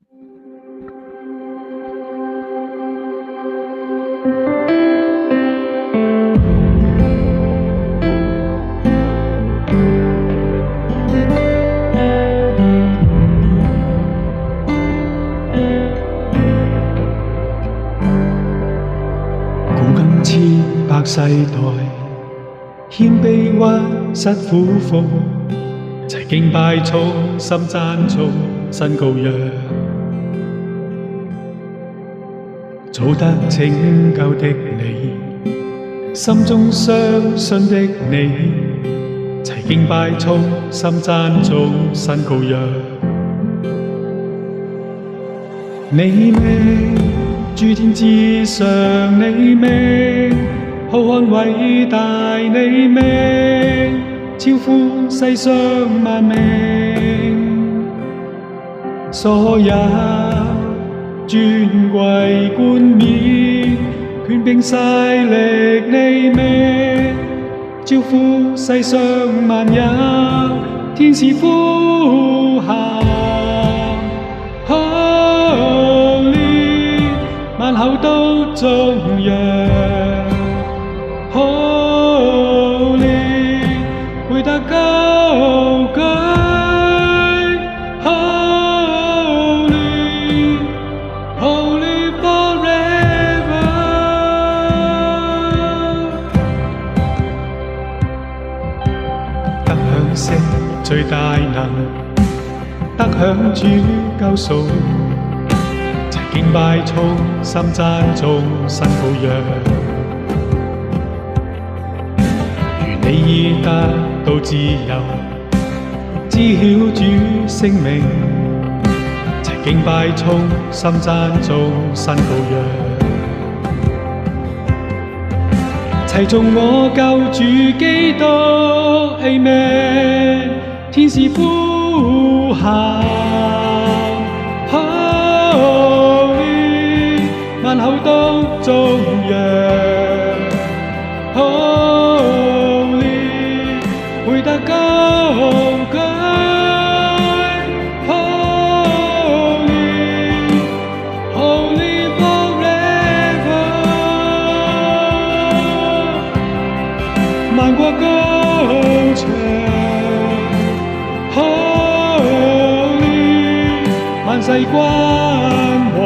千百世代，謙卑屈膝苦服，齊敬拜衷心讚頌新羔羊，早得拯救的你，心中相信的你，齊敬拜衷心讚頌新羔羊。你名諸天之上，你名浩瀚偉大，你名超乎世上萬名，所有尊貴冠冕，權柄勢力，你名超乎世上萬有，天使呼喊。萬口都頌揚 Holy 配得高舉 Holy Holy forever 得享息最大能，得享主救贖，敬拜衷心讚頌新羔羊，如你已得到自由，知曉主聖名，齊敬拜衷心讚頌新羔羊，齊頌我救主基督 Amen， 天使呼喊。萬口都頌揚 Holy 配得高舉 Holy Holy forever 萬國高唱 Holy 萬世君王